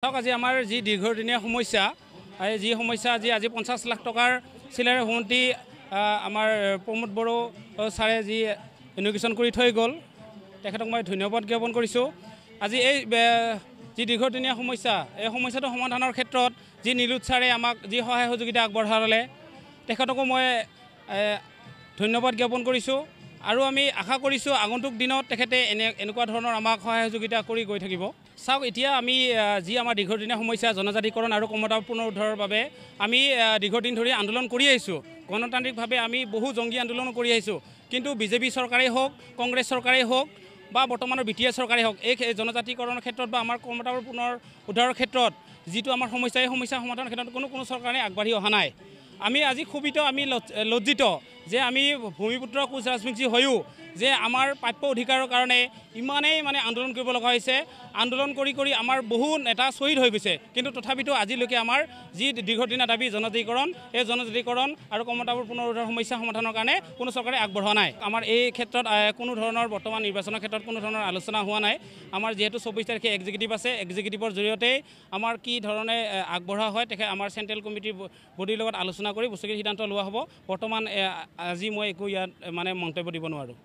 আজি আমাৰ যি দীৰ্ঘদিনীয়া সমস্যা যি সমস্যা আজি 50 লাখ টকাৰ চিলাৰী হুমন্ত্ৰী আমাৰ প্ৰমোদ বড়ো ছাৰে যি ইনগ্ৰেশ্যন কৰি থৈ গ'ল তেখেতক মই ধন্যবাদ জ্ঞাপন কৰিছোঁ। আজি এই যি দীৰ্ঘদিনীয়া সমস্যা এই সমস্যাটো সমাধানৰ ক্ষেত্ৰত যি নীলোৎ ছাৰে আমাক যি সহায় সহযোগিতা আগবঢ়ালে তেখেতকো মই ধন্যবাদ জ্ঞাপন কৰিছোঁ আৰু আমি আশা কৰিছোঁ আগন্তুক দিনত তেখেতে এনেকুৱা ধৰণৰ আমাক সহায় সহযোগিতা কৰি গৈ থাকিব। চাওক এতিয়া আমি যি আমাৰ দীৰ্ঘদিনীয়া সমস্যা জনজাতিকৰণ আৰু ক্ষমতা পুনৰুদ্ধাৰৰ বাবে আমি দীৰ্ঘদিন ধৰি আন্দোলন কৰি আহিছোঁ। গণতান্ত্ৰিকভাৱে আমি বহু জংগী আন্দোলন কৰি আহিছোঁ, কিন্তু বিজেপি চৰকাৰেই হওক কংগ্ৰেছ চৰকাৰেই হওক বা বৰ্তমানৰ BTS চৰকাৰেই হওক এই জনজাতিকৰণৰ ক্ষেত্ৰত বা আমাৰ ক্ষমতাৰ পুনৰ উদ্ধাৰৰ ক্ষেত্ৰত যিটো আমাৰ সমস্যা এই সমস্যা সমাধানৰ ক্ষেত্ৰত কোনো চৰকাৰে আগবাঢ়ি অহা নাই। আমি আজি ক্ষোভিত আমি লজ্জিত যে আমি ভূমিপুত্ৰ কোচ ৰাজবংশী হৈও যে আমাৰ প্ৰাপ্য অধিকাৰৰ কাৰণে ইমানেই আন্দোলন কৰিব লগা হৈছে। আন্দোলন কৰি আমাৰ বহু নেতা শ্বহীদ হৈ গৈছে, কিন্তু তথাপিতো আজিলৈকে আমাৰ যি দীৰ্ঘদিনীয়া দাবী জনজাতিকৰণ এই জনজাতিকৰণ আৰু ক্ষমতাবোৰ পুনৰুদ্ধাৰ সমস্যা সমাধানৰ কাৰণে কোনো চৰকাৰে আগবঢ়োৱা নাই। আমাৰ এই ক্ষেত্ৰত কোনো ধৰণৰ বৰ্তমান নিৰ্বাচনৰ ক্ষেত্ৰত কোনো ধৰণৰ আলোচনা হোৱা নাই। আমাৰ যিহেতু 24 তাৰিখে এক্সিকিউটিভ আছে, এক্সিকিউটিভৰ জৰিয়তে আমাৰ কি ধৰণে আগবঢ়া হয় আমাৰ চেণ্ট্ৰেল কমিটিৰ বডিৰ লগত আলোচনা কৰি বস্তুখিনি সিদ্ধান্ত লোৱা হ'ব। বৰ্তমান আজি মই একো ইয়াত মন্তব্য দিব নোৱাৰোঁ।